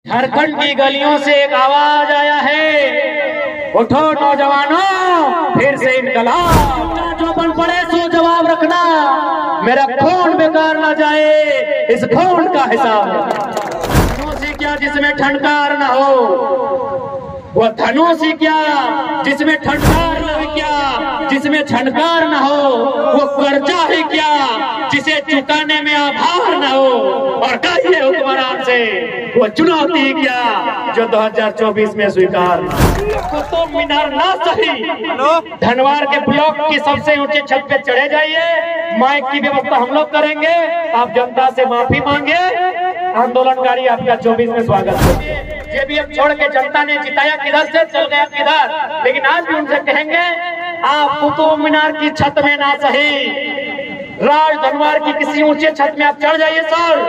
झारखंड की गलियों से एक आवाज आया है, उठो नौजवानों, फिर से इनकलाब। जो बन पड़े सो जवाब रखना, मेरा खून बेकार ना जाए, इस खून का हिसाब। धनुष ही क्या जिसमें ठनकार ना हो, वो धनुष ही क्या जिसमें ठनकार ना हो, क्या जिसमें झनकार ना हो, वो कर्जा है क्या जिसे चुकाने में आभार ना हो। और कहिए हुक्मरान से वो चुनौती क्या जो 2024 में स्वीकार। कुतुब मीनार ना सही, धनवार के ब्लॉक की सबसे ऊंचे छत पे चढ़े जाइए, माइक की व्यवस्था हम लोग करेंगे, आप जनता से माफी मांगे, आंदोलनकारी आपका 24 में स्वागत है। ये भी अब छोड़ के जनता ने जिताया किधर से, चल गया किधर। लेकिन आज भी उनसे कहेंगे, आप कुतुब मीनार की छत में ना सही, राज धनवार की किसी ऊंचे छत में आप चढ़ जाइए सर,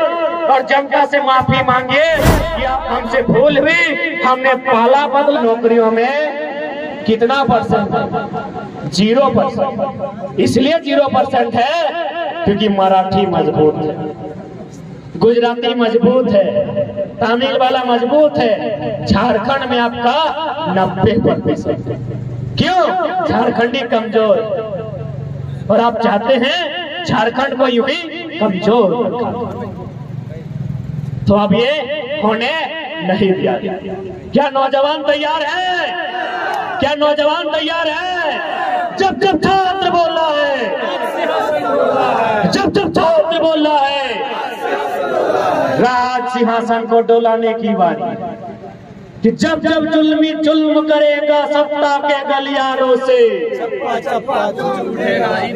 और जनता से माफी मांगिए कि आप हमसे भूल हुई, हमने पाला बदल नौकरियों में कितना परसेंट है, 0%। इसलिए 0% है क्योंकि मराठी मजबूत है, गुजराती मजबूत है, तमिल वाला मजबूत है। झारखंड में आपका 90%। क्यों? झारखंडी कमजोर, और आप चाहते हैं झारखंड को यूं ही कमजोर। तो अब ये होने नहीं दिया। क्या नौजवान तैयार है? क्या नौजवान तैयार है? जब जब छात्र बोल रहा है, जब जब छात्र बोल रहा है, राज सिंहासन को डोलाने की बारी। कि जब जब जुल्मी जुल्म करेगा सत्ता के गलियारों से,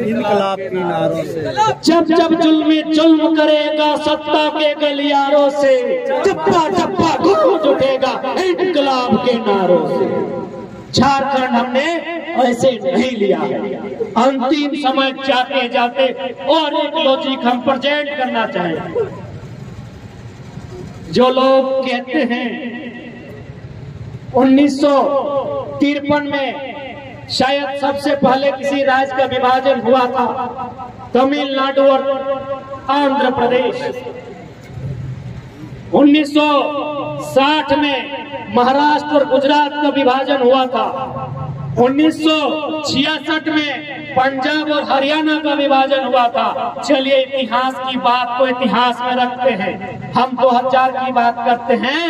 इनकलाब की नारों से, जब जब जुल्मी जुल्म करेगा सत्ता के गलियारों से, चप्पा चप्पा गूंज उठेगा इनकलाब के नारों से। झारखंड हमने ऐसे नहीं लिया है। अंतिम समय जाते जाते और एक लॉजिक हम प्रेजेंट करना चाहें। जो लोग कहते हैं 1953 में शायद सबसे पहले किसी राज्य का विभाजन हुआ था, तमिलनाडु और आंध्र प्रदेश। 1960 में महाराष्ट्र और गुजरात का विभाजन हुआ था। 1966 में पंजाब और हरियाणा का विभाजन हुआ था। चलिए इतिहास की बात को इतिहास में रखते हैं। हम 2000 की बात करते हैं,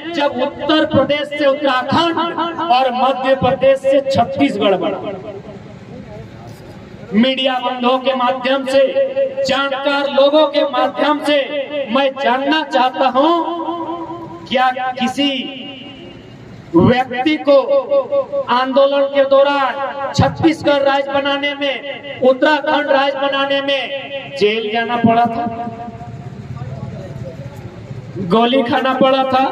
जब उत्तर प्रदेश से उत्तराखंड और मध्य प्रदेश से छत्तीसगढ़ बना। मीडिया बंधुओं के माध्यम से, जानकार लोगों के माध्यम से मैं जानना चाहता हूं, क्या किसी व्यक्ति को आंदोलन के दौरान छत्तीसगढ़ राज्य बनाने में, उत्तराखंड राज्य बनाने में जेल जाना पड़ा था, गोली खाना पड़ा था?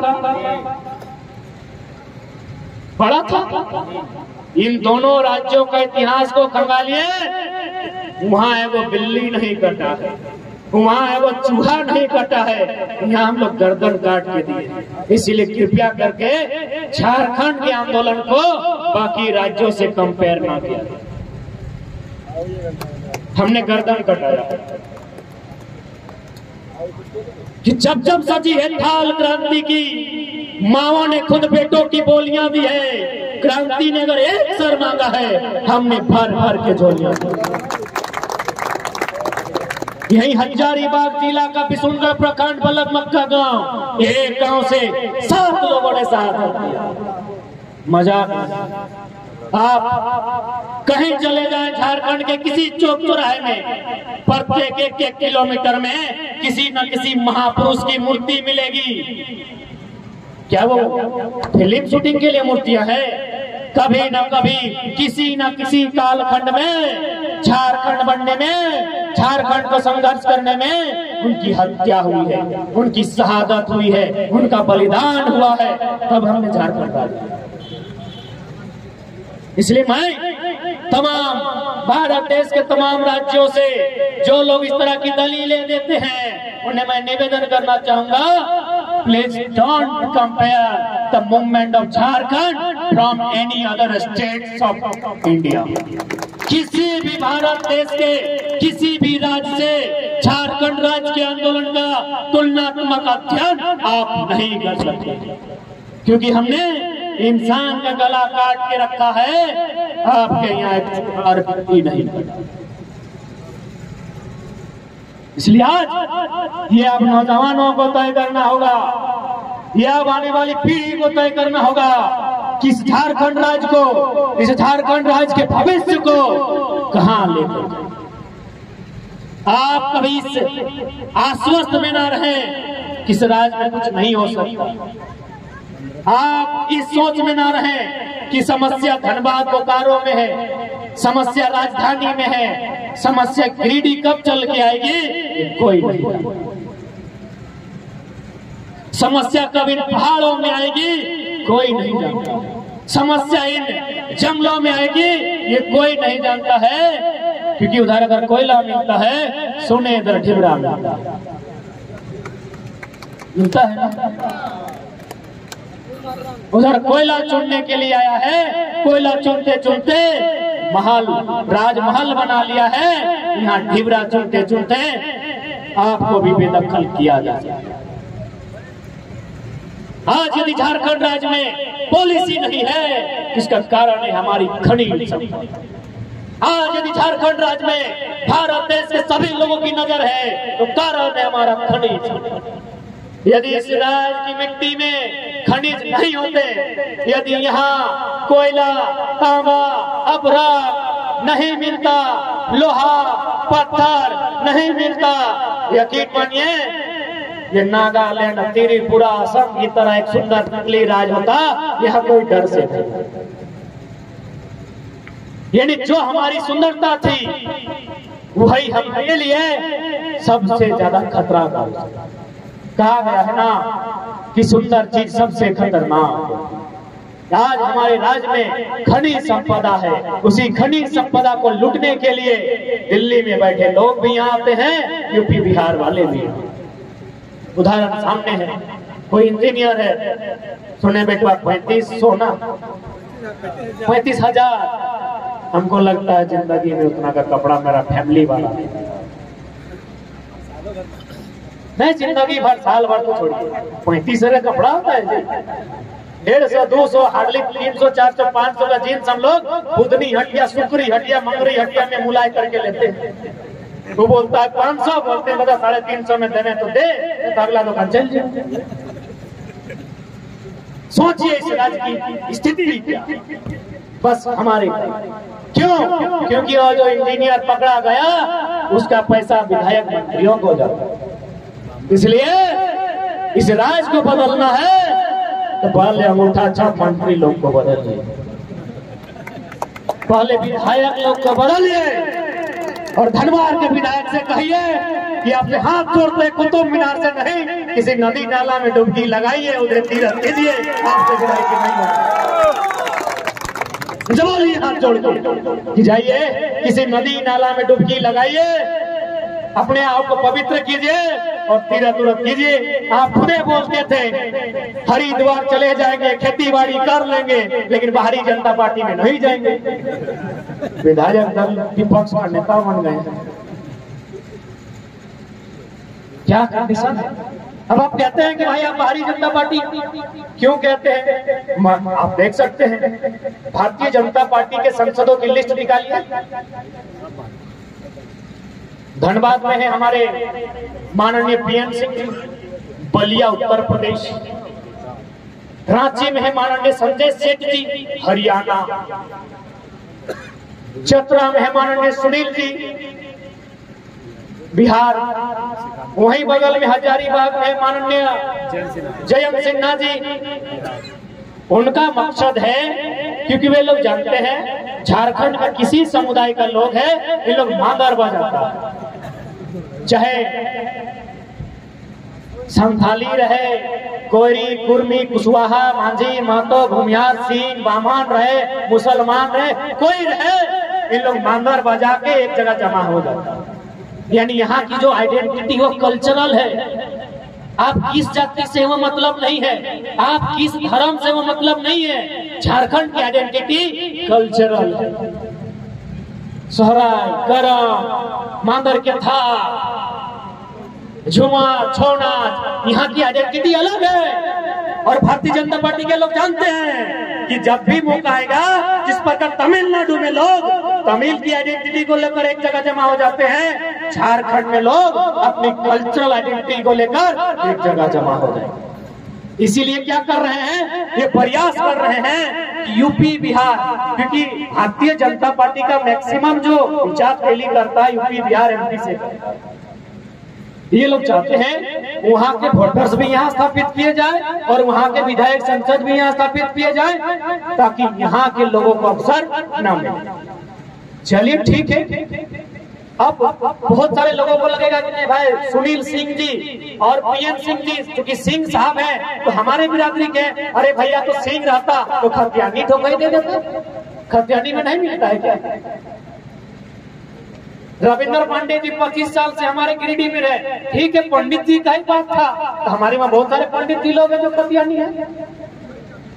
इन दोनों राज्यों का इतिहास को खंगालिए, वहां है वो बिल्ली नहीं कटा है, वहां है वो चूहा नहीं कटा है, यहाँ हम लोग गर्दन काट के दिए। इसीलिए कृपया करके झारखंड के आंदोलन को बाकी राज्यों से कंपेयर ना किया। हमने गर्दन कटाया कि जब जब सजी है थाल क्रांति की, माओ ने खुद बेटों की बोलियां दी है। क्रांति ने अगर एक सर मांगा है, हमने भर भर के झोलियां दी। यही हजारीबाग जिला का बिशुनगढ़ प्रखंड बलक मक्का गांव, एक गांव से 7 लोगों ने साथ दिया। मजाक। आप कहीं चले जाएं झारखंड के किसी चौक चौराहे में, प्रत्येक 1-1 किलोमीटर में किसी न किसी महापुरुष की मूर्ति मिलेगी। क्या वो फिल्म शूटिंग के लिए मूर्तियां हैं? कभी न कभी किसी न किसी कालखंड में झारखंड बनने में, झारखंड को संघर्ष करने में उनकी हत्या हुई है, उनकी शहादत हुई है, उनका बलिदान हुआ है, तब हमने झारखंड पाया। इसलिए मैं तमाम भारत देश के तमाम राज्यों से जो लोग इस तरह की दलीलें देते हैं, उन्हें मैं निवेदन करना चाहूंगा, please don't compare the movement of Jharkhand from any other states of India. किसी भी भारत देश के किसी भी राज्य से झारखंड राज्य के आंदोलन का तुलनात्मक अध्ययन आप नहीं कर सकते, क्योंकि हमने इंसान का गला काट के रखा है, आपके यहाँ एक नहीं पड़ा। इसलिए आज ये अब नौजवानों को तय करना होगा, यह अब आने वाली पीढ़ी को तय करना होगा कि इस झारखंड राज्य को, इस झारखंड राज्य के भविष्य को कहां लेकर जाए। आप कभी इस आश्वस्त में ना रहे कि इस राज्य में कुछ नहीं हो सकता। आप इस सोच में ना रहे कि समस्या धनबाद बोकारो में है, समस्या राजधानी में है, समस्या गिरिडीह कब चल के आएगी कोई नहीं जानता। समस्या कब इन पहाड़ों में आएगी कोई नहीं जानता। समस्या इन जंगलों में आएगी ये कोई नहीं जानता है, क्योंकि उधर अगर कोयला मिलता है, सोने इधर ढिबरा मिलता है ना। उधर कोयला चुनने के लिए आया है, कोयला चुनते चुनते महल राजमहल बना लिया है, यहाँ ढिबरा चुनते चुनते आपको भी बेदखल किया जा सकता है। आज यदि झारखंड राज्य में पॉलिसी नहीं है, इसका कारण है हमारी खनिज संपदा। आज यदि झारखंड राज्य में भारत देश के सभी लोगों की नजर है, तो कारण है हमारा खनिज। यदि इस राज्य की मिट्टी में खनिज नहीं होते, यदि यहाँ कोयला, तांबा, अभ्रक नहीं मिलता, लोहा पत्थर नहीं मिलता, यकीन मानिए ये नागालैंड, त्रिपुरा, असम की तरह एक सुंदर नकली राज्य होता, यह कोई डर से नहीं। यानी जो हमारी सुंदरता थी वही हमारे लिए सबसे ज्यादा खतरा था। कहा गया है ना कि सुंदर चीज सबसे खतरनाक। आज हमारे राज्य में खनिज संपदा है, उसी खनिज संपदा को लूटने के लिए दिल्ली में बैठे लोग भी यहाँ आते हैं, यूपी बिहार वाले भी। उदाहरण सामने है, कोई इंजीनियर है, सुने बेटवा 3500 ना 35,000। हमको लगता है जिंदगी में उतना का कपड़ा मेरा फैमिली वाला नहीं, जिंदगी भर साल भर तो छोड़िए 35 का कपड़ा होता है जी। 150, 200, हार्डली 300, 400, 500 का जीन्स हम लोग बुधनी हटिया, सुकरी हटिया, मंगरी हटिया में मुलाय करके लेते हैं। वो बोलता है 500, बोलते हैं बता 350 में देने तो दे, तो अगला दुकान चल जाए। सोचिए इस राज्य की स्थिति क्या। बस हमारे क्यों? क्योंकि वो जो इंजीनियर पकड़ा गया उसका पैसा विधायक मंत्रियों को जाता। इसलिए इस राज्य को बदलना है तो पहले अंगूठा छाप मंत्री लोग को बदलिए, पहले विधायक लोग को बदलिए, और धनबाद के विधायक से कहिए कि आपसे हाथ जोड़ते कुतुब मीनार से नहीं, किसी नदी नाला में डुबकी लगाइए, उधर तीरथ कीजिए, आपसे जुड़ाई की नहीं। जवाली हाथ जोड़ के जाइए, किसी नदी नाला में डुबकी लगाइए, अपने आप को पवित्र कीजिए और तीरथ उरथ कीजिए। आप खुदे बोलते थे हरिद्वार चले जाएंगे, खेती बाड़ी कर लेंगे, लेकिन बाहरी जनता पार्टी में नहीं जाएंगे। विधायक दल विपक्ष का नेता बन गए। क्या कंडीशन है? अब आप कहते हैं कि भाई आप बाहरी जनता पार्टी क्यों कहते हैं? आप देख सकते हैं भारतीय जनता पार्टी के सांसदों की लिस्ट निकालिए। धनबाद में है हमारे माननीय पीएन सिंह जी, बलिया उत्तर प्रदेश। रांची में है माननीय संजय सेठ जी, हरियाणा। चतरा में है माननीय सुनील जी, बिहार। वहीं बगल में हजारीबाग में माननीय जयंत सिन्हा जी। उनका मकसद है, क्योंकि वे लोग जानते हैं झारखंड का किसी समुदाय का लोग है, ये लोग मांगर बजाता है, चाहे संथाली रहे, कोयरी, कुर्मी, कुशवाहा, मांझी, महतो, भूमिहार, सीन, बामन रहे, मुसलमान रहे, कोई रहे, इन लोग मांगर बजा के एक जगह जमा हो जाता है। यानी यहाँ की जो आइडेंटिटी वो कल्चरल है। आप किस जाति से वो मतलब नहीं है, आप किस धर्म से वो मतलब नहीं है। झारखंड की आइडेंटिटी कल्चरल है। सोहराय, करम, मांदर के था, झूमर छोना, यहाँ की आइडेंटिटी अलग है। और भारतीय जनता पार्टी के लोग जानते हैं कि जब भी मौका आएगा, जिस प्रकार तमिलनाडु में लोग तमिल की आइडेंटिटी को लेकर एक जगह जमा हो जाते हैं, झारखंड में लोग अपनी कल्चरल आइडेंटिटी को लेकर एक जगह जमा हो जाएंगे। इसीलिए क्या कर रहे हैं, ये प्रयास कर रहे हैं कि यूपी बिहार, क्योंकि भारतीय जनता पार्टी का मैक्सिमम जो विचार रैली करता है यूपी बिहार एमपी से करता है। ये लोग चाहते हैं वहाँ के वोटर्स भी यहाँ स्थापित किए जाए और वहाँ के विधायक संसद भी यहाँ स्थापित किए जाए, ताकि यहाँ के लोगों को अवसर न मिले। चलिए ठीक है। अब बहुत सारे लोगों को लगेगा कि नहीं भाई, सुनील सिंह जी और पीएन सिंह जी, क्योंकि सिंह साहब हैं तो हमारे बिरादरी के, अरे भैया तो सिंह रहता तो खतियानी तो कहीं दे देते, खतियानी में नहीं मिलता है क्या? रविंद्र पांडे जी 25 साल से हमारे गिरिडीह में रहे, ठीक है, पंडित जी का ही बात था, तो हमारे वहाँ बहुत सारे पंडित जी लोग हैं जो खतियानी है।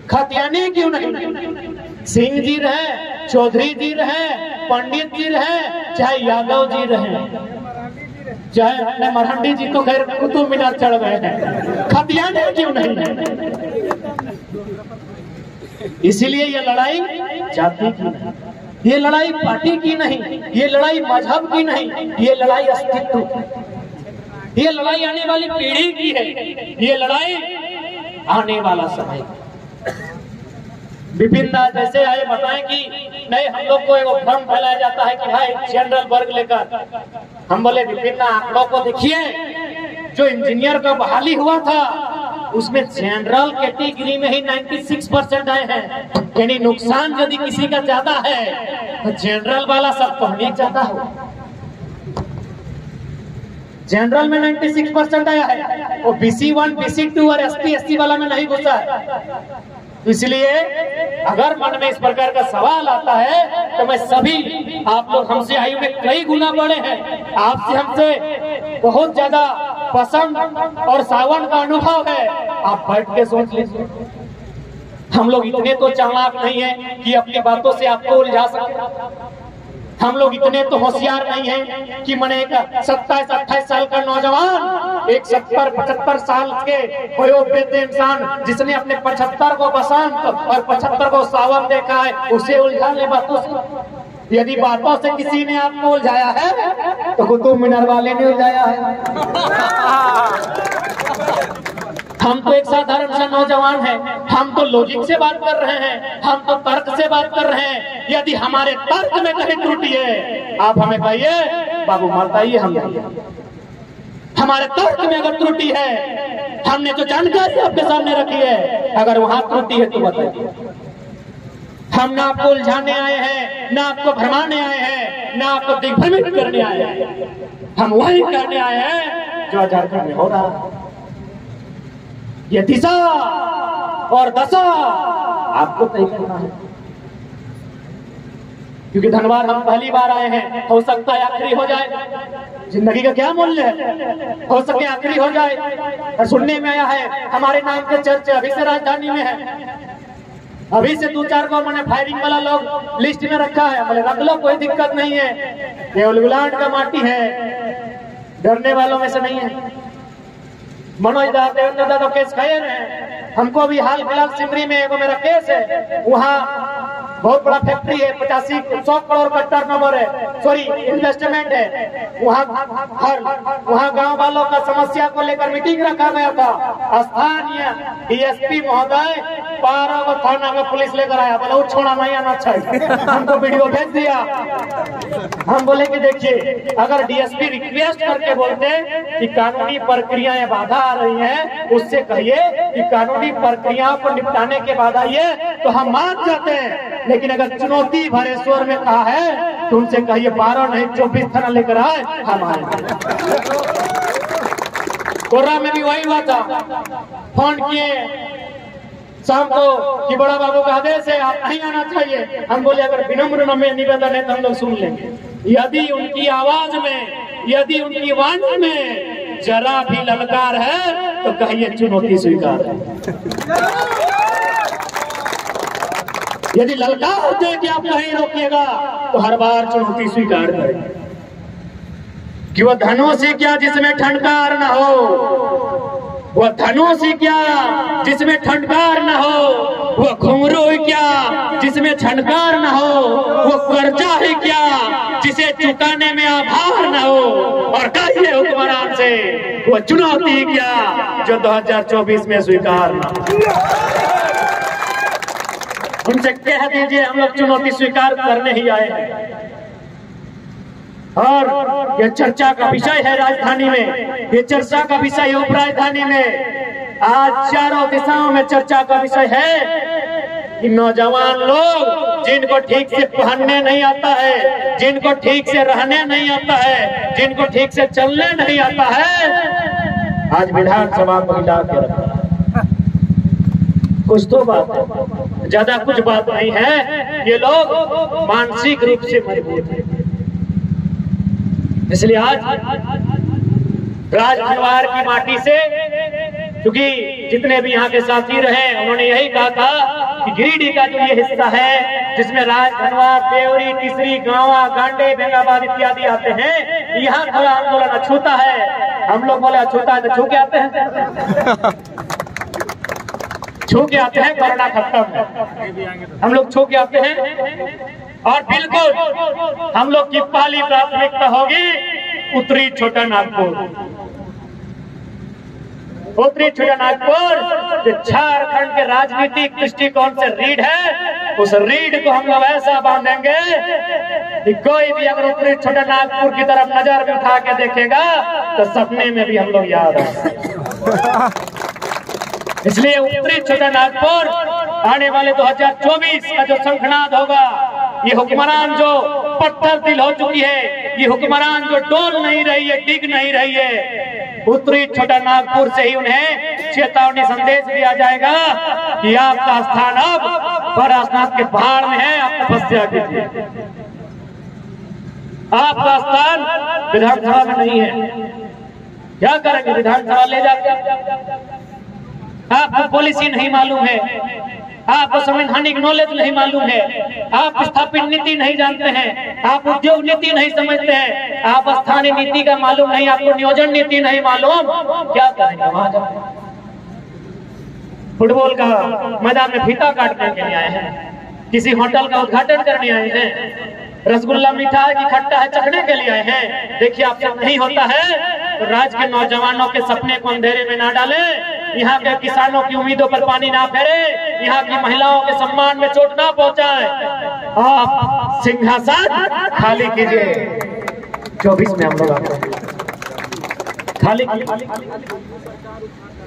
खतियानी क्यों नहीं? सिंह जी रहे, चौधरी जी रहे, पंडित जी रहे, चाहे यादव जी रहे, चाहे अपने मराठी जी तो खैर कुतुब मीनार चढ़ गए हैं, खतियानी क्यों नहीं? इसीलिए ये लड़ाई जाति की नहीं, ये लड़ाई पार्टी की नहीं, ये लड़ाई मजहब की नहीं, ये लड़ाई अस्तित्व की, ये लड़ाई आने वाली पीढ़ी की है, ये लड़ाई आने वाला समय। विपिन दास जैसे आए बताएं कि नहीं, हम लोग को एक भ्रम फैलाया जाता है कि भाई जनरल वर्ग लेकर, हम बोले विपिन ना आंकड़ों को देखिए, जो इंजीनियर का बहाली हुआ था उसमें जनरल कैटेगरी में ही 96% आए हैं, यानी नुकसान यदि किसी का ज्यादा है तो जनरल वाला सब पढ़ने ज्यादा हो। जनरल में 96% आया है, वो BC1 BC2 और ST वाला में नहीं घुसा है। इसलिए अगर मन में इस प्रकार का सवाल आता है तो मैं सभी, आप लोग हमसे आयु में कई गुना बड़े हैं, आपसे हमसे बहुत ज्यादा पसंद और सावन का अनुभव है, आप बैठ के सोच लीजिए। हम लोग इतने तो चालाक नहीं है कि अपनी बातों से आपको उलझा सके, हम लोग इतने तो होशियार नहीं हैं कि मैंने एक 27-28 साल का नौजवान, एक 70-75 साल के वयोवृद्ध इंसान जिसने अपने 75 को बसंत और 75 को सावन देखा है, उसे उलझा ले बातों से। यदि बातों से किसी ने आपको उलझाया है तो कुतुब मीनार वाले ने उलझाया है। हम तो एक साधारण सा नौजवान है, हम तो लॉजिक से बात कर रहे हैं, हम तो तर्क से बात कर रहे हैं। यदि हमारे तर्क में कहीं त्रुटि है, आप हमें कहिए बाबू मत आइए, हम हमारे तर्क में अगर त्रुटि है, हमने जो जानकारी आपके सामने रखी है, अगर वहां त्रुटि है तो बताइए। हम ना आपको उलझाने आए हैं, ना आपको भरमाने आए हैं, ना आपको दिग्भ्रमित करने आए हैं, हम वही करने आए हैं जो झारखंड में हो रहा है। ये दिशा और दशा आपको तय करना है, क्योंकि धनबाद हम पहली बार आए हैं, हो सकता है आखिरी हो जाए, जिंदगी का क्या मूल्य है, हो सके आखिरी हो जाए। और सुनने में आया है हमारे नाम के चर्चे अभी से राजधानी में है, अभी से 2-4 को मैंने फायरिंग वाला लोग लिस्ट में रखा है, बोले रख लो कोई दिक्कत नहीं है, ये उलगुलाट का माटी है, डरने वालों में से नहीं है। मनोज देवेंद्र तो केस खाए हैं, हमको भी हाल फिलहाल सिमरी में एगो मेरा केस है, वहाँ बहुत बड़ा फैक्ट्री है, 85-100 करोड़ का टर्नओवर है, सॉरी इन्वेस्टमेंट है, वहाँ गांव वालों का समस्या को लेकर मीटिंग रखा गया था। स्थानीय डीएसपी महोदय 12 को थाना में पुलिस लेकर आया, बोला छोड़ा नहीं आना चाहिए, हमको वीडियो भेज दिया। हम बोले कि देखिए, अगर डीएसपी रिक्वेस्ट करके बोलते कि कानूनी प्रक्रियाएं बाधा आ रही हैं, उससे कहिए कि कानूनी प्रक्रियाओं को निपटाने के बाद आइए तो हम मान जाते हैं, लेकिन अगर चुनौती भरे स्वर में कहा है तो उनसे कहिए 12 नहीं 24 थाना लेकर आए, हम आए। कोर्रा में भी वही हुआ था, फोन किए शाम को कि बड़ा बाबू का आदेश है, आप नहीं आना चाहिए। हम बोले अगर विनम्र में निवेदन है तो हम लोग सुन लेंगे, यदि उनकी आवाज में, यदि उनकी वाणी में जरा भी ललकार है तो कहिए चुनौती स्वीकार है। यदि ललकार होते कि आप नहीं रोकिएगा तो हर बार चुनौती स्वीकार करें। कि वो धनुष ही क्या जिसमें ठंडकार न हो, वो धनुष ही क्या जिसमें ठंडकार न हो, वो घुंघरू ही क्या जिसमें झनकार न हो, वो कर्जा ही क्या जिसे चुकाने में आभार न हो, और कहिए हुक्मरान से वो चुनौती ही क्या जो 2024 में स्वीकार न हो। उनसे कह दीजिए हम लोग चुनौती स्वीकार करने ही आए हैं। और यह चर्चा का विषय है राजधानी में, ये चर्चा का विषय है उप राजधानी में। आज चारों दिशाओं में चर्चा का विषय है कि नौजवान लोग जिनको ठीक से पहनने नहीं आता है, जिनको ठीक से रहने नहीं आता है, जिनको ठीक से चलने नहीं आता है, आज विधानसभा को हिला के रखा। कुछ तो बात है, ज्यादा कुछ बात नहीं है। ये लोग मानसिक रूप से मजबूत हैं। इसलिए आज राजभरवार की माटी से, क्योंकि जितने भी यहाँ के साथी रहे उन्होंने यही कहा था कि गिरिडीह का जो ये हिस्सा है जिसमें राजभरवार, देवरी, टिसरी, गांवा, गांडे, बेंगाबाद इत्यादि आते हैं, यहाँ थोड़ा आंदोलन अछूता है। हम लोग बोले अछूता है तो छू के आते हैं, छू के आते हैं, कोरोना खत्म है, हम लोग छू के आते हैं। और बिल्कुल हम लोग की पहली प्राथमिकता होगी उत्तरी छोटा नागपुर। उत्तरी छोटा नागपुर जो झारखंड के राजनीतिक दृष्टिकोण से रीढ़ है, उस रीढ़ को हम लोग ऐसा बांधेंगे कि कोई भी अगर उत्तरी छोटा नागपुर की तरफ नजर भी उठा के देखेगा तो सपने में भी हम लोग याद आएंगे। इसलिए उत्तरी छोटा नागपुर आने वाले 2024 का जो शंखनाद होगा, ये हुक्मरान जो पत्थर दिल हो चुकी है, ये हुक्मरान जो डोल नहीं रही है, डिग नहीं रही है, उत्तरी छोटा नागपुर से ही उन्हें चेतावनी संदेश दिया जाएगा कि आपका स्थान अब परासनाथ के पहाड़ में है, आप तपस्या कीजिए। आपका स्थान विधानसभा में नहीं है। क्या करेंगे विधानसभा ले जाकर? आपको पॉलिसी नहीं मालूम है, आपको संवैधानिक नॉलेज नहीं मालूम है, आप स्थापित नीति नहीं जानते हैं, आप उद्योग नीति नहीं समझते हैं, आप स्थानीय नीति का मालूम नहीं, आपको नियोजन नीति नहीं मालूम, क्या करेंगे वहां जाकर? फुटबॉल का मैदान में फीता काटने के लिए आए हैं, किसी होटल का उद्घाटन करने आए हैं, रसगुल्ला मीठा है कि खट्टा है चखने के लिए आए हैं। देखिए आपसे नहीं होता है तो राज्य के नौजवानों के सपने को अंधेरे में ना डालें, यहाँ के किसानों की उम्मीदों पर पानी ना फेरे, यहाँ की महिलाओं के सम्मान में चोट ना पहुंचाए। आप सिंहासन खाली कीजिए। 24 में हम लोग आते हैं खाली।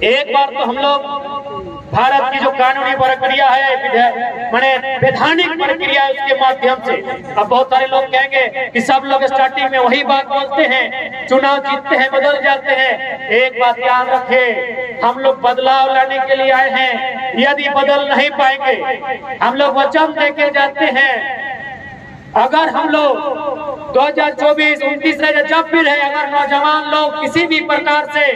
एक बार तो हम लोग भारत की जो कानूनी प्रक्रिया है, माने वैधानिक प्रक्रिया, उसके माध्यम से अब बहुत सारे लोग कहेंगे कि सब लोग स्टार्टिंग में वही बात बोलते हैं, चुनाव जीतते हैं बदल जाते हैं। एक बात याद रखें, हम लोग बदलाव लाने के लिए आए हैं। यदि बदल नहीं पाएंगे, हम लोग वचन देके जाते हैं, अगर हम लोग 2024-29 जब भी रहे, अगर नौजवान लोग किसी भी प्रकार से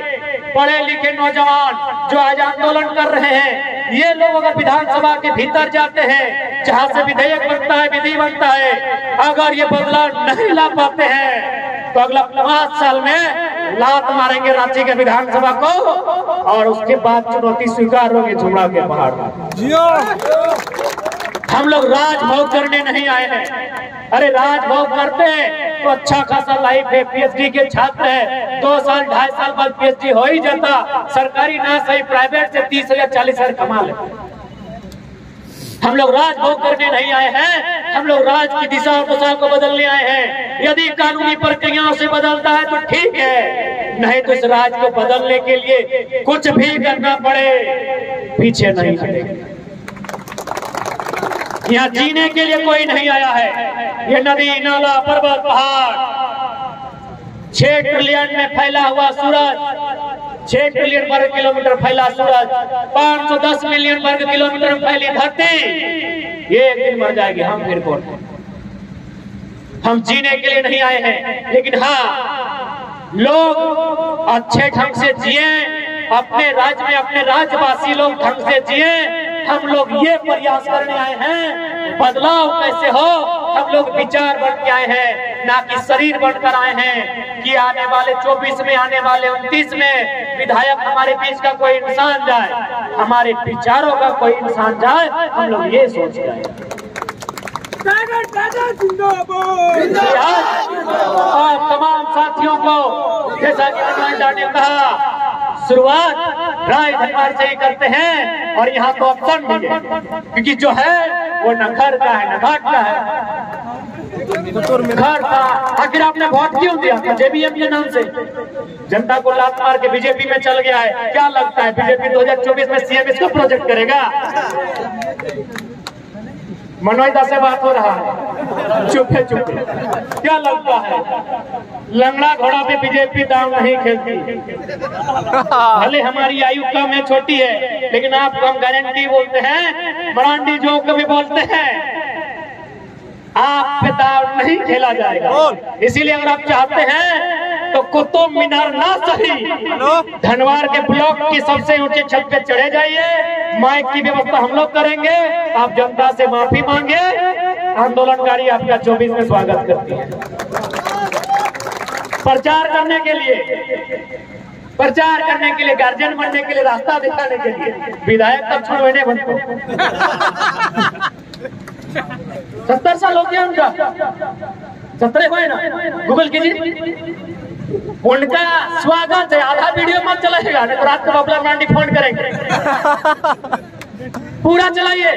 पढ़े लिखे नौजवान जो आज आंदोलन कर रहे हैं, ये लोग अगर विधानसभा के भीतर जाते हैं, जहां से विधेयक बनता है, विधि बनता है, अगर ये बदलाव नहीं ला पाते हैं तो अगला 5 साल में लात मारेंगे रांची के विधानसभा को, और उसके बाद चुनौती स्वीकार होगी झुमरा के पहाड़ में। हम लोग राजभोग करने नहीं आए हैं। अरे राजभोग करते तो अच्छा खासा लाइफ है, पीएचडी के छात्र है, 2 साल 2.5 साल बाद पीएचडी हो ही जाता, सरकारी ना सही प्राइवेट से 30,000 40,000 कमा ले। हम लोग राजभोग करने नहीं आए हैं, हम लोग राज की दिशा और दशा को बदलने आए हैं। यदि कानूनी प्रक्रियाओं से बदलता है तो ठीक है, नहीं तो इस राज को बदलने के लिए कुछ भी करना पड़े, पीछे नहीं हटेंगे। यहाँ जीने के लिए कोई नहीं आया है। ये नदी नाला पर्वत पहाड़, 6 ट्रिलियन में फैला हुआ सूरज, 6 ट्रिलियन वर्ग किलोमीटर फैला सूरज, 510 मिलियन वर्ग किलोमीटर में फैली धरती, ये एक दिन मर जाएगी। हम फिर कौन? हम जीने के लिए नहीं आए हैं, लेकिन हाँ, लोग अच्छे ढंग से जिए, अपने राज्य में अपने राज्यवासी लोग ढंग से जिए। हम लोग ये प्रयास करने आए हैं, बदलाव कैसे हो, हम लोग विचार बन के आए हैं। ना कि शरीर बनकर आए हैं कि आने वाले 24 में, आने वाले 29 में विधायक हमारे बीच का कोई इंसान जाए, हमारे विचारों का कोई इंसान जाए, हम लोग ये सोच रहे हैं। और तमाम साथियों को जैसा कि अनुराधा ने कहा, शुरुआत राय धनवार से ही करते हैं और यहाँ तो ऑप्शन भी है, क्योंकि जो है वो न घर का है न घाट का है। घर का आखिर आपने वोट क्यों दिया था? जेबीएम के नाम से जनता को लात मार के बीजेपी में चल गया है। क्या लगता है बीजेपी 2024 में सीएम इसको प्रोजेक्ट करेगा? मनोज दा से बात हो रहा है, चुप है चुप है। क्या लगता है लंगड़ा घोड़ा पे बीजेपी दांव नहीं खेलती? भले हमारी आयु कम है, छोटी है, लेकिन आपको हम गारंटी बोलते हैं, मरांडी जो कभी बोलते हैं, आप पे दांव नहीं खेला जाएगा। इसीलिए अगर आप चाहते हैं तो कुतुब मीनार ना सही, धनवार के ब्लॉक की सबसे ऊंचे छत पे चढ़े जाइए, माइक की व्यवस्था हम लोग करेंगे, आप जनता से माफी मांगे, आंदोलनकारी आपका 24 में स्वागत करती है। प्रचार करने के लिए, गार्जियन बनने के लिए, रास्ता दिखाने के लिए विधायक तक छोड़ने बनते 70 साल हो गया उनका, 17 हुए ना, गूगल कीजिए। उनका स्वागत है, आधा वीडियो मत चलाइएगा, नहीं तो रात को बबला मांडी फोन करेंगे। पूरा चलाइए,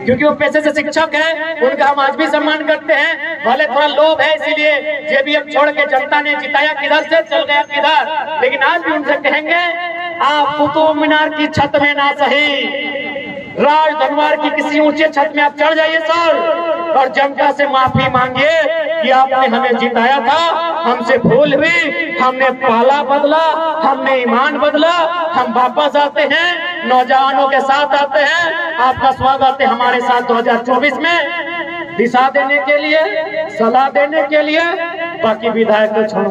क्योंकि वो पैसे से शिक्षक है, उनका हम आज भी सम्मान करते हैं। भले थोड़ा लोभ है, इसीलिए जेबीएम छोड़ के जनता ने जिताया किधर से, चल गया किधर, लेकिन आज भी उनसे कहेंगे आप कुतुब मीनार की छत में ना सही, राज धनवार की किसी ऊंचे छत में आप चढ़ जाइए सर, और जनता से माफी मांगिए कि आपने हमें जिताया था, हमसे भूल हुई, हमने पहला बदला, हमने ईमान बदला, हम वापस आते हैं, नौजवानों के साथ आते हैं। आपका स्वागत है हमारे साथ 2024 में, दिशा देने के लिए, सलाह देने के लिए। बाकी विधायक को छोड़ो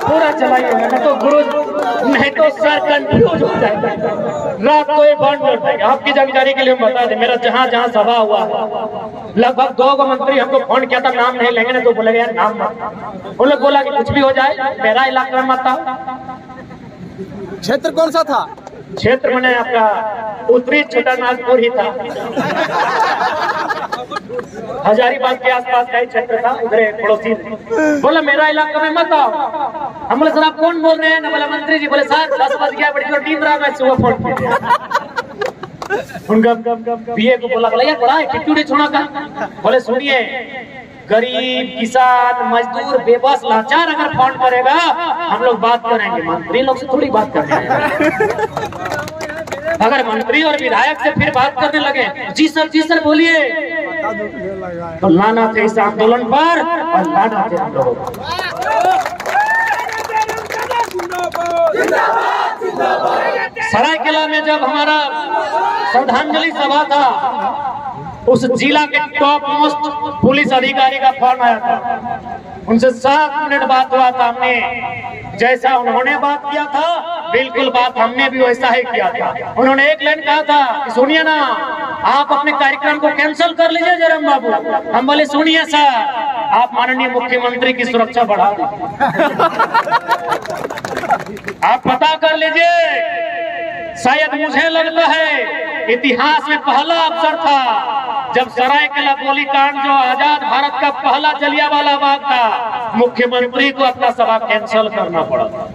पूरा चलाइए, नहीं तो गुरु, नहीं तो सर कंफ्यूज हो जाएगा, रात को एक बंद कर देगा। आपकी जानकारी के लिए हम बता दें, मेरा जहाँ जहाँ सभा हुआ है, लगभग 2 मंत्री हमको फोन किया था, नाम नहीं लेंगे, तो बोले यार नाम मत। उन लोग बोला कि कुछ भी हो जाए, मेरा इलाका मत था। क्षेत्र कौन सा था? क्षेत्र मैंने आपका उत्तरी छोटा नागपुर ही था, हजारीबाग के आसपास का ही क्षेत्र था, उधर पड़ोसी बोला मेरा इलाका में मत आओ। हम बोले सर आप कौन बोल रहे हैं? ना बोला मंत्री जी। बोले सर 10 बज गया, बड़ी जोर नींद रहा, मैं सुबह फोन किया। उनका पीए को बोला यार बड़ा एटीट्यूड छोड़ा का। बोले सुनिए, गरीब, किसान, मजदूर, बेबस, लाचार अगर फोन करेगा हम लोग बात करेंगे, मंत्री लोग से थोड़ी बात करेंगे। अगर मंत्री और विधायक से फिर बात करने लगे, जी सर बोलिए, तो लाना थे इस आंदोलन पर और लाना थे हम लोगों को। सरायकेला में जब हमारा श्रद्धांजलि सभा था, उस जिला के टॉप मोस्ट पुलिस अधिकारी का फोन आया था, उनसे 7 मिनट बात हुआ था। हमने जैसा उन्होंने बात किया था, बिल्कुल बात हमने भी वैसा ही किया था। उन्होंने एक लाइन कहा था कि सुनिए ना, आप अपने कार्यक्रम को कैंसिल कर लीजिए जयराम बाबू। हम बोले सुनिए सर, आप माननीय मुख्यमंत्री की सुरक्षा बढ़ा दीजिए, आप पता कर लीजिए। शायद मुझे लगता है इतिहास में पहला अवसर था जब सरायकेला गोलीकांड, जो आजाद भारत का पहला जलियांवाला बाग था, मुख्यमंत्री को अपना सभा कैंसिल करना पड़ा था।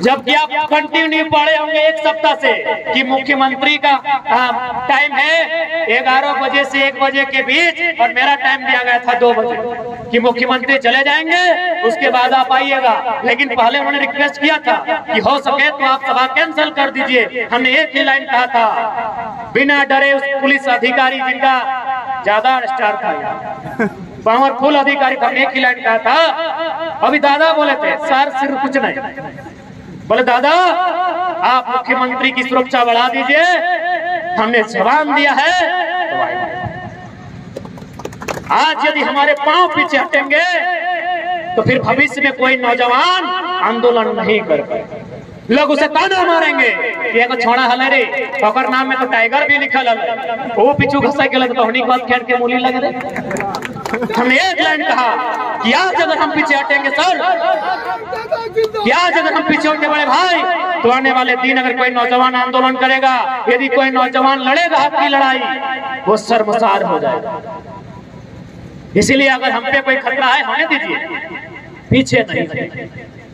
जबकि आप कंटिन्यू पढ़े होंगे 1 सप्ताह से कि मुख्यमंत्री का टाइम है 11 बजे से 1 बजे के बीच, और मेरा टाइम दिया गया था 2 बजे कि मुख्यमंत्री चले जाएंगे, उसके बाद आप आइएगा। लेकिन पहले उन्होंने रिक्वेस्ट किया था कि हो सके तो आप सभा कैंसिल कर दीजिए। हमने एक ही लाइन कहा था, बिना डरे उस पुलिस अधिकारी जिनका ज्यादा स्टार था, पावरफुल अधिकारी, हमने एक ही लाइन कहा था। अभी दादा बोले थे सर सिर्फ कुछ नहीं, बोले दादा आप मुख्यमंत्री की सुरक्षा बढ़ा दीजिए, हमने जवाब दिया है। आज यदि हमारे पांव पीछे हटेंगे तो फिर भविष्य में कोई नौजवान आंदोलन नहीं कर पाए। लोग उसे ताना मारेंगे कि एगो छोड़ा हल रे, ओकर नाम में तो टाइगर भी लिखल हल, वो पीछू घसा के लग तोहनी बात खेल के मूली लग रे। हमने एक लाइन कहा कि आज अगर हम पीछे हटेंगे सर, कि आज अगर हम पीछे हटेंगे बड़े भाई, तो आने वाले दिन अगर कोई नौजवान आंदोलन करेगा, यदि कोई नौजवान लड़ेगा हक की लड़ाई, वो शर्मसार हो जाएगा। इसीलिए अगर हम पे कोई खतरा है होने दीजिए, पीछे नहीं।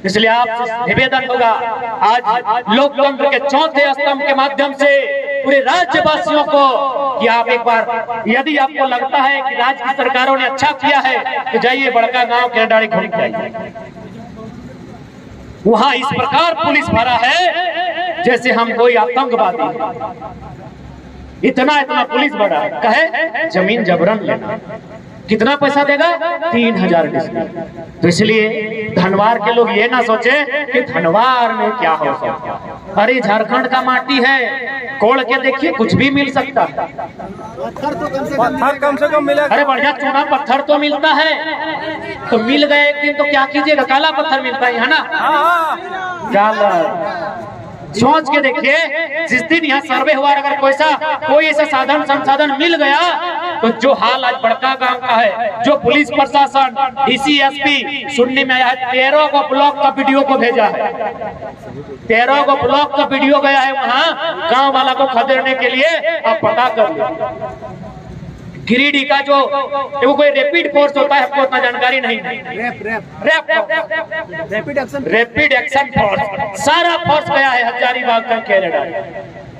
इसलिए आपसे निवेदन होगा, आज लोकतंत्र के चौथे स्तंभ के माध्यम से पूरे राज्यवासियों को कि आप एक बार, यदि आपको लगता है कि राज्य की सरकारों ने अच्छा किया है, तो जाइए बड़का गांव के डाड़ी घूम के आइए। वहां इस प्रकार पुलिस भरा है जैसे हम कोई आतंकवादी। इतना इतना पुलिस भरा है, कहे जमीन जबरन लेना, कितना पैसा देगा? 3000 डिस्ट्रिक्ट। तो इसलिए धनवार के लोग ये ना सोचे कि धनवार में क्या हो सकता। अरे झारखंड का माटी है, कोड़ के देखिए कुछ भी मिल सकता है। पत्थर कम से कम मिलेगा। अरे बढ़िया चूना पत्थर तो मिलता है, तो मिल गए एक दिन तो क्या कीजिएगा, काला पत्थर मिलता है ना, काला। सोच के देखिए, जिस दिन यहाँ सर्वे हुआ, अगर कोई ऐसा साधन संसाधन मिल गया, तो जो हाल आज बड़का गांव का है, जो पुलिस प्रशासन, डीसी, एसपी सुनने में आया है, 13 को ब्लॉक का वीडियो को भेजा है, 13 को ब्लॉक का वीडियो गया है वहाँ गांव वाला को खदेड़ने के लिए। आप पता कर लो, गिरिडीह का जो वो कोई रैपिड फोर्स होता है, आपको उतना जानकारी नहीं है, रैपिड एक्शन फोर्स, सारा फोर्स गया है हजारीबाग का केरला।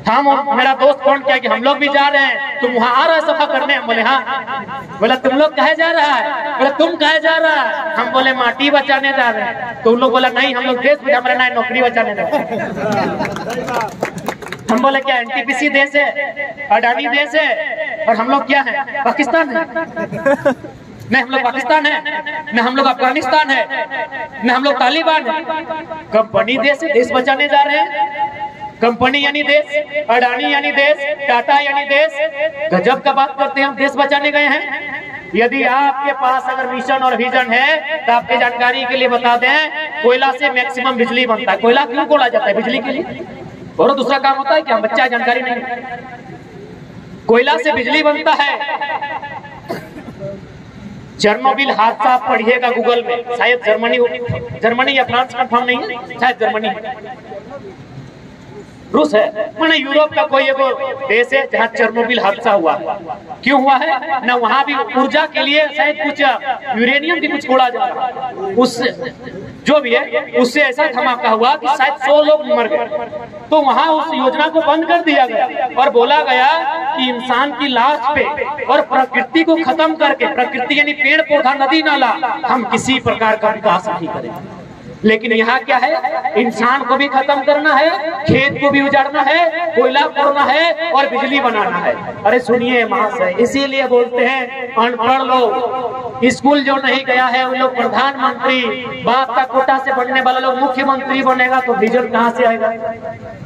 हम मेरा दोस्त फोन किया कि हम लोग भी जा रहे हैं, तुम वहाँ आ रहे हो सफा करने? हम बोले हाँ। बोला तुम लोग कहे जा रहा है? बोला तुम कहे जा रहा है? हम बोले माटी बचाने जा रहे हैं। तो उन लोग बोला नहीं, हम लोग देश में हमारा ना नौकरी बचाने जा रहे हैं। हम बोले क्या एनटीपीसी देश है, अडानी देश है, और हम लोग क्या है, पाकिस्तान है? नहीं हम लोग पाकिस्तान है, न हम लोग अफगानिस्तान है, न हम लोग तालिबान है। कंपनी देश है, देश बचाने जा रहे हैं। कंपनी यानी देश, अडानी यानी देश, टाटा यानी देश। गजब का बात करते हैं, हम देश बचाने गए हैं। यदि आपके पास अगर मिशन और विजन है तो आपकी जानकारी के लिए बता दें, कोयला से मैक्सिमम बिजली बनता है। कोयला क्यों खोला जाता है? बिजली के लिए, और दूसरा काम होता है कि हम बच्चा जानकारी नहीं। कोयला से बिजली बनता है। चेरनोबिल हादसा आप पढ़िएगा गूगल में, शायद जर्मनी या फ्रांस, कंफर्म नहीं है, शायद जर्मनी रूस है, माने यूरोप का कोई एगो देश है जहाँ चेरनोबिल हादसा हुआ। क्यों हुआ है? न वहाँ भी ऊर्जा के लिए शायद कुछ यूरेनियम की कुछ छोड़ा जा रहा, उससे जो भी है उससे ऐसा धमाका हुआ कि शायद 100 लोग मर गए। तो वहाँ उस योजना को बंद कर दिया गया और बोला गया कि इंसान की लाश पे और प्रकृति को खत्म करके, प्रकृति यानी पेड़ पौधा, नदी नाला, हम किसी प्रकार का विकास नहीं करेंगे। लेकिन यहाँ क्या है, इंसान को भी खत्म करना है, खेत को भी उजाड़ना है, कोयला खोदना है और बिजली बनाना है। अरे सुनिए महाशय, इसीलिए बोलते हैं अनपढ़ लोग, स्कूल जो नहीं गया है उन लोग प्रधानमंत्री, बाप का कोटा से बढ़ने वाला लोग मुख्यमंत्री बनेगा, तो विजन कहाँ से आएगा?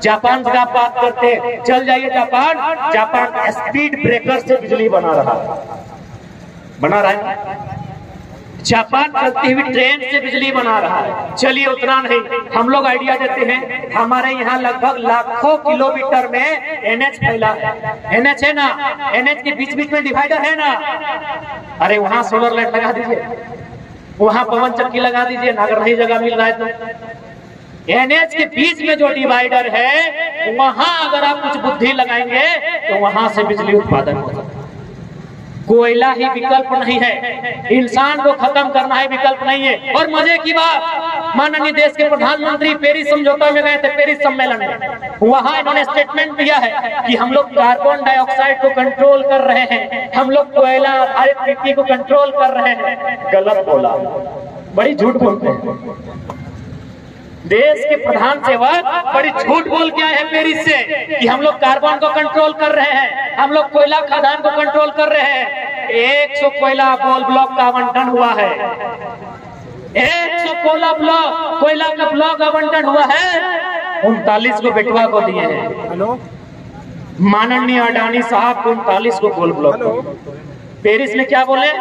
जापान का आप बात करते, चल जाइए जापान, जापान स्पीड ब्रेकर से बिजली बना रहा है। जापान चलती हुई ट्रेन से बिजली बना रहा है। चलिए उतना नहीं, हम लोग आइडिया देते हैं, हमारे यहाँ लगभग लाखों किलोमीटर में एनएच फैला है। एनएच है ना, एनएच के बीच बीच में डिवाइडर है ना, अरे वहाँ सोलर लाइट लगा दीजिए, वहाँ पवन चक्की लगा दीजिए, अगर नहीं जगह मिल रहा है तो। एनएच के बीच में जो डिवाइडर है वहाँ अगर आप कुछ बुद्धि लगाएंगे तो वहाँ से बिजली उत्पादन हो सकता है। कोयला ही विकल्प नहीं है, इंसान को खत्म करना है विकल्प नहीं है। और मजे की बात, माननीय देश के प्रधानमंत्री पेरिस समझौता में गए थे, पेरिस सम्मेलन में, वहां इन्होंने स्टेटमेंट दिया है कि हम लोग कार्बन डाइऑक्साइड को कंट्रोल कर रहे हैं, हम लोग कोयला आधारित खेती को कंट्रोल कर रहे हैं। गलत बोला, बड़ी झूठ बोलते हैं। देश के प्रधान सेवक बड़ी झूठ बोल के आए हैं पेरिस से कि हम लोग कार्बन को कंट्रोल कर रहे हैं, हम लोग कोयला खदान को कंट्रोल कर रहे हैं। 100 कोयला ब्लॉक का आवंटन हुआ है, 100 कोयला का ब्लॉक आवंटन हुआ है, 39 को बेटवा को दिए हैं। माननीय अडानी साहब को 39 को कोल ब्लॉक। पेरिस में क्या बोले?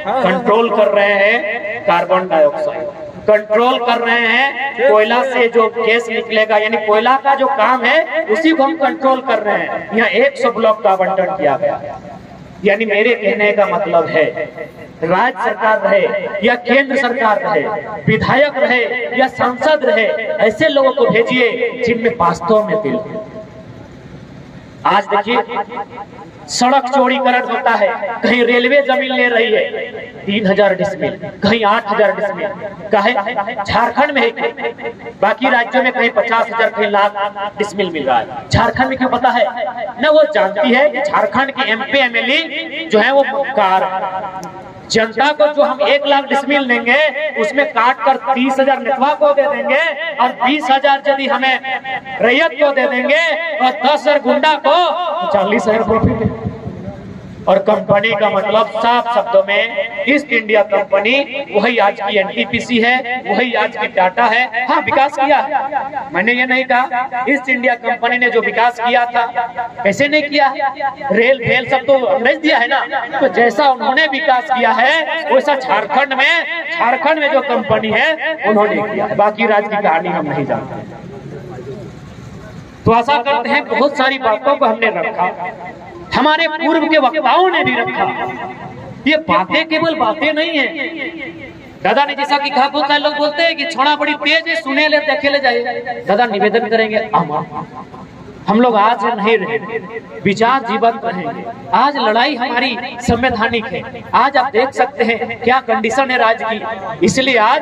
कंट्रोल कर रहे हैं कार्बन डाइऑक्साइड, कंट्रोल कर रहे हैं। कोयला से जो गैस निकलेगा, यानी कोयला का जो काम है उसी को हम कंट्रोल कर रहे हैं। यहाँ 100 ब्लॉक का आवंटन किया गया। यानी मेरे कहने का मतलब है, राज्य सरकार रहे या केंद्र सरकार रहे, विधायक रहे या सांसद रहे, ऐसे लोगों को भेजिए जिनमें वास्तव में दिल है। आज देखिए सड़क चौड़ीकरण होता है, कहीं रेलवे जमीन ले रही है 3000 डिसमिल, कहीं 8000 डिसमिल, कहीं झारखंड में है, बाकी राज्यों में कहीं 50,000 कहीं लाख डिसमिल मिल रहा है। झारखंड में क्यों पता है ना? वो जानती है कि झारखंड के MP MLE जो है वो कार जनता को जो हम 1 लाख डिसमिल देंगे उसमें काट कर 30,000 नेटवा को दे देंगे और 20,000 यदि हमें रैयत को दे देंगे और 10,000 गुंडा को 40,000 प्रॉफिट। और कंपनी का मतलब साफ शब्दों में ईस्ट इंडिया कंपनी वही आज की NTPC है, वही आज की टाटा है। हाँ, विकास किया है, मैंने ये नहीं कहा। ईस्ट इंडिया कंपनी ने जो विकास किया था कैसे नहीं किया? रेल भेल सब तो अंग्रेज दिया है ना। तो जैसा उन्होंने विकास किया है वैसा झारखंड में जो कंपनी है उन्होंने किया। बाकी राज्य की कहानी हम नहीं जानते। तो आशा करते हैं बहुत सारी बातों को हमने रखा, हमारे पूर्व के वक्ताओं ने भी रखा। ये बातें केवल बातें नहीं है। दादा ने जैसा कि कहा, बहुत सारे लोग बोलते हैं कि छोड़ा बड़ी तेज है, सुने ले देखे ले जाए। दादा निवेदन करेंगे, हम लोग आज नहीं रहे, विचार जीवंत रहेंगे। आज लड़ाई हमारी संवैधानिक है। आज आप देख सकते हैं क्या कंडीशन है राज्य की, इसलिए आज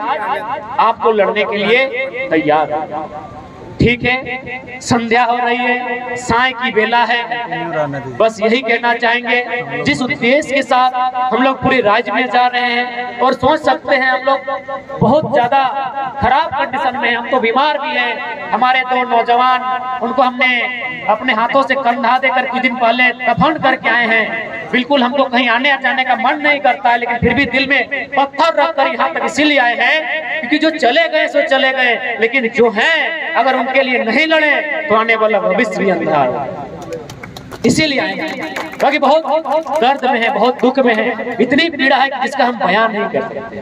आपको लड़ने के लिए तैयार है। ठीक है, संध्या हो रही है, साय की बेला है, बस यही कहना चाहेंगे जिस उद्देश्य के साथ हम लोग पूरे राज्य में जा रहे हैं। और सोच सकते हैं हम लोग बहुत ज्यादा खराब कंडीशन में, हम तो बीमार भी हैं। हमारे 2 नौजवान, उनको हमने अपने हाथों से कंधा देकर कुछ दिन पहले दफन करके आए हैं। बिल्कुल हमको कहीं आने जाने का मन नहीं करता है, लेकिन फिर भी दिल में पत्थर रखकर यहाँ तक इसीलिए आए हैं क्योंकि जो चले गए सो चले गए, लेकिन जो हैं अगर उनके लिए नहीं लड़े तो आने वाला भविष्य भी अंधार। इसीलिए आए हैं। बाकी बहुत दर्द में है, बहुत दुख में है, इतनी पीड़ा है कि जिसका हम बयान नहीं कर सकते।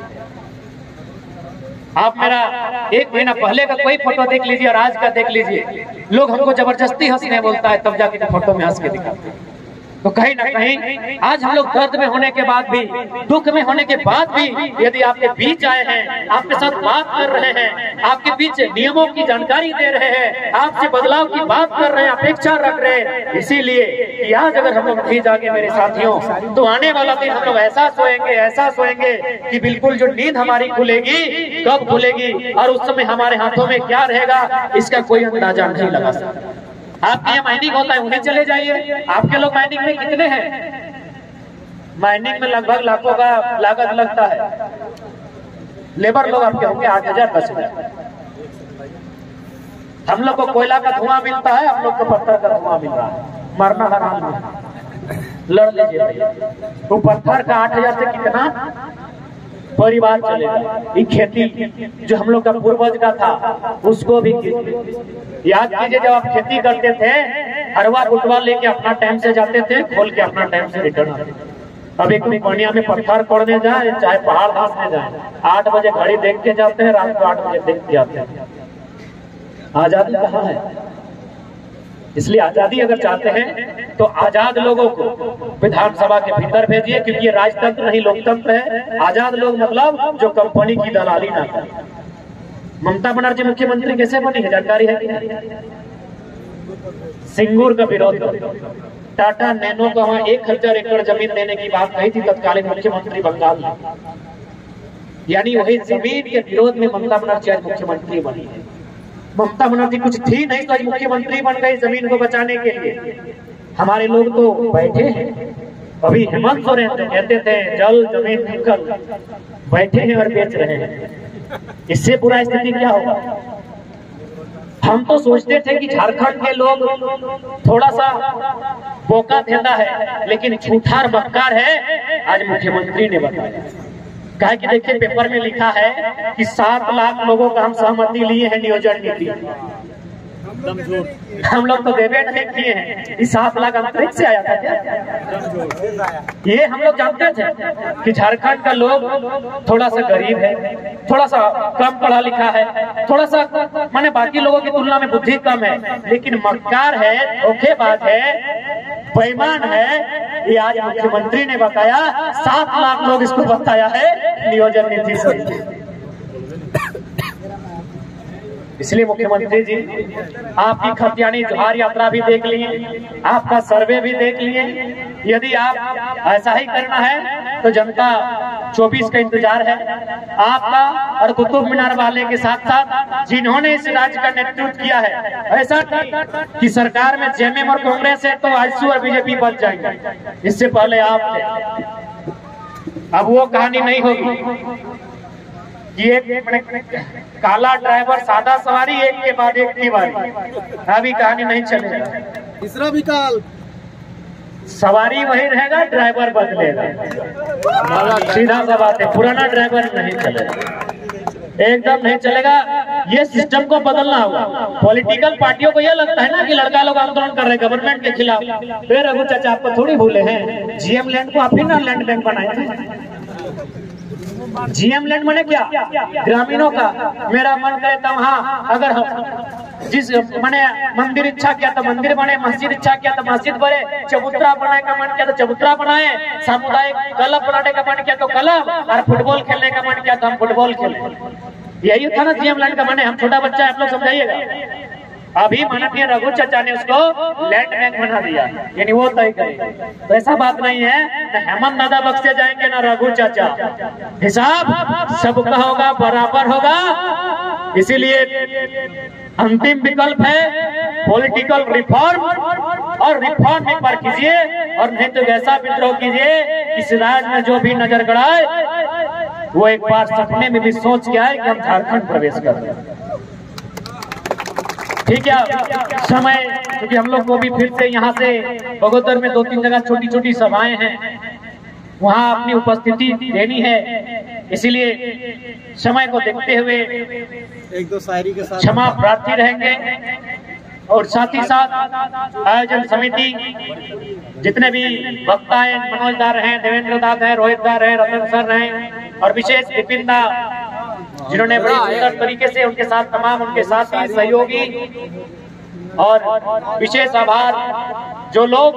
आप मेरा 1 महीना पहले का कोई फोटो देख लीजिए और आज का देख लीजिए, लोग हमको जबरदस्ती हंसने बोलता है, तब जाके फोटो में हंस के दिखाते हैं। तो कहीं ना कहीं आज हम लोग दर्द में होने के बाद भी, दुख में होने के बाद भी यदि आपके बीच आए हैं, आपके साथ बात कर रहे हैं, आपके बीच नियमों की जानकारी दे रहे हैं, आपसे बदलाव की बात कर रहे हैं, अपेक्षा रख रहे हैं, इसीलिए कि आज अगर हम लोग नहीं जागे मेरे साथियों, तो आने वाला दिन हम लोग ऐसा सोएंगे कि बिल्कुल जो नींद हमारी खुलेगी, कब खुलेगी और उस समय हमारे हाथों में क्या रहेगा इसका कोई अंदाजा नहीं लगा सकता। आपके यहाँ माइनिंग होता है, उन्हें चले जाइए। आपके लोग माइनिंग में कितने हैं? माइनिंग में लगभग लाखों का लागत लगता है। लेबर लोग आपके होंगे 8,000 10,000। हम लोग को कोयला का धुआं मिलता है, हम लोग को पत्थर का धुआं मिल रहा है। मरना हराम है, लड़ लीजिए भैया। वो पत्थर का 8,000 से कितना परिवार चलेगा? ये खेती जो हम लोग का पूर्वज का था उसको भी याद कीजिए। जब आप खेती करते थे, हरवा बुटवा लेके अपना टाइम से जाते थे, खोल के अपना टाइम से रिटर्न आते थे। अब एक पानिया में पत्थर तोड़ने जाए, चाहे पहाड़ धंसने जाए, 8 बजे घड़ी देख के जाते हैं, रात को 8 बजे देख के आते हैं। आजादी कहाँ है? इसलिए आजादी अगर चाहते हैं तो आजाद लोगों को विधानसभा के भीतर भेजिए, क्योंकि ये राजतंत्र नहीं लोकतंत्र है। आजाद लोग मतलब जो कंपनी की दलाली ना करे। ममता बनर्जी मुख्यमंत्री कैसे बनी है जानकारी है कि नहीं? सिंगूर का विरोध, टाटा नैनो को वहां 1,000 एकड़ जमीन देने की बात कही थी तत्कालीन मुख्यमंत्री बंगाल ने, यानी वही जमीन के विरोध में ममता बनर्जी आज मुख्यमंत्री बनी है। ममता बनर्जी कुछ थी नहीं तो आज मुख्यमंत्री बन गई जमीन को बचाने के लिए। हमारे लोग तो बैठे हैं, अभी हेमंत सोरेन जो कहते थे जल जमीन निकल, बैठे हैं और बेच रहे हैं। इससे बुरा स्थिति क्या होगा? हम तो सोचते थे कि झारखंड के लोग थोड़ा सा बोका धेंदा है, लेकिन झूठा और मक्कार है। आज मुख्यमंत्री ने बताया, कहा कि देखिए पेपर में लिखा है कि 7 लाख लोगों का हम सहमति लिए हैं नियोजन नीति। हम लोग तो देवे नहीं किए हैं। इस 7 लाख अंतरिक्ष से आया था क्या? ये हम लोग जानते थे कि झारखंड का लोग थोड़ा सा गरीब है, थोड़ा सा कम पढ़ा लिखा है, थोड़ा सा माने बाकी लोगों की तुलना में बुद्धि कम है, लेकिन मक्कार है, धोखेबाज है, बेईमान है। ये आज मुख्यमंत्री ने बताया, 7 लाख लोग इसको बताया है नियोजन नीति से। इसलिए मुख्यमंत्री जी, आपकी खतियानी जोहार यात्रा भी देख लिए, आपका सर्वे भी देख लिए। यदि आप ऐसा ही करना है तो जनता 24 का इंतजार है आपका और कुतुब मीनार वाले के साथ साथ जिन्होंने इस राज्य का नेतृत्व किया है। ऐसा कि सरकार में जेएमएम और कांग्रेस है तो आजसू और बीजेपी बच जाएंगे, इससे पहले आप थे। अब वो कहानी नहीं होगी। ये काला ड्राइवर सादा सवारी, एक के बाद एक की बारी, अभी कहानी नहीं चलेगा। तीसरा विकल्प, सवारी वही रहेगा, ड्राइवर बदलेगा। सीधा सा बात है, पुराना ड्राइवर नहीं चलेगा, एकदम नहीं चलेगा। ये सिस्टम को बदलना होगा। पॉलिटिकल पार्टियों को ये लगता है ना कि लड़का लोग आंदोलन कर रहे हैं गवर्नमेंट के खिलाफ। फिर रघु चाचा आपको थोड़ी भूले हैं, जीएम लैंड को आप ही ना लैंड बैंक बनाए थे। जीएम लैंड मैंने क्या, ग्रामीणों का। मेरा मन करे तो वहाँ अगर हम जिस मैंने मंदिर इच्छा किया तो मंदिर बने, मस्जिद इच्छा किया तो मस्जिद बने, चबूतरा बनाने का मन किया तो चबूतरा बनाए, सामुदायिक क्लब बनाने का मन किया तो क्लब, और फुटबॉल खेलने का मन किया तो हम फुटबॉल खेले। यही था ना जीएम लैंड का माने। हम छोटा बच्चा है, आप लोग समझाइएगा। अभी माननीय रघु चाचा ने उसको लैंड बैंक बना दिया, यानी वो तय करे। तो ऐसा बात नहीं है, न हेमंत दादा बख्शे जाएंगे न रघु चाचा। हिसाब सबका होगा, बराबर होगा। इसीलिए अंतिम विकल्प है पॉलिटिकल रिफॉर्म, और रिफॉर्म एक बार कीजिए, और नहीं तो वैसा विद्रोह कीजिए इस राज्य में जो भी नजर गड़ाए वो एक बार सपने में भी सोच के आए कि हम झारखंड प्रवेश कर रहे हैं। ठीक है, समय क्योंकि हम लोग को भी फिर से यहाँ से बगोदर में 2-3 जगह छोटी छोटी सभाएं हैं, वहाँ अपनी उपस्थिति देनी है। इसीलिए समय को देखते हुए 1-2 शायरी के साथ क्षमा प्रार्थी रहेंगे। और साथ ही साथ आयोजन समिति जितने भी वक्ता हैं, मनोज दा हैं, देवेंद्र दा हैं, रोहित दा हैं, रतन सर हैं, और विशेष विपिन दा जिन्होंने बड़ी सुंदर तरीके से, उनके साथ तमाम उनके साथी सहयोगी, और विशेष आभार जो लोग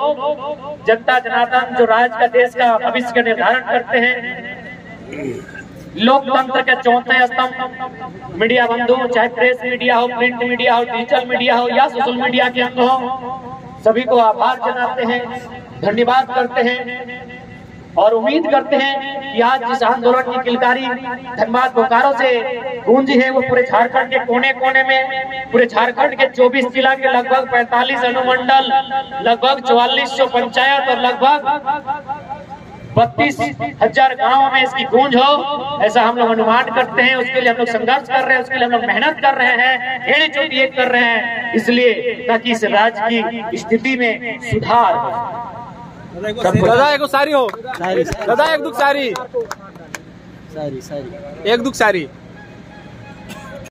जनता जनार्दन, जो राज्य का देश का भविष्य का निर्धारण करते हैं, लोकतंत्र के चौथे स्तंभ मीडिया बंधु, चाहे प्रेस मीडिया हो, प्रिंट मीडिया हो, डिजिटल मीडिया हो या सोशल मीडिया के अंग हो, सभी को आभार जनाते हैं, धन्यवाद करते हैं। और उम्मीद करते हैं कि आज जिस आंदोलन की किलकारी धनबाद बोकारो से गूंजी है, वो पूरे झारखंड के कोने कोने में, पूरे झारखंड के 24 जिला के लगभग 45 अनुमंडल, लगभग 4400 पंचायत और लगभग 32,000 गाँव में इसकी गूंज हो, ऐसा हम लोग अनुमान करते हैं। उसके लिए हम लोग संघर्ष कर रहे हैं, उसके लिए हम लोग मेहनत कर रहे हैं, एड़ी चोटी एक कर रहे हैं, इसलिए ताकि इस राज्य की स्थिति में सुधार हो। दादा एक सारी हो, दादा एक दुख सारी, एक दुख सारी।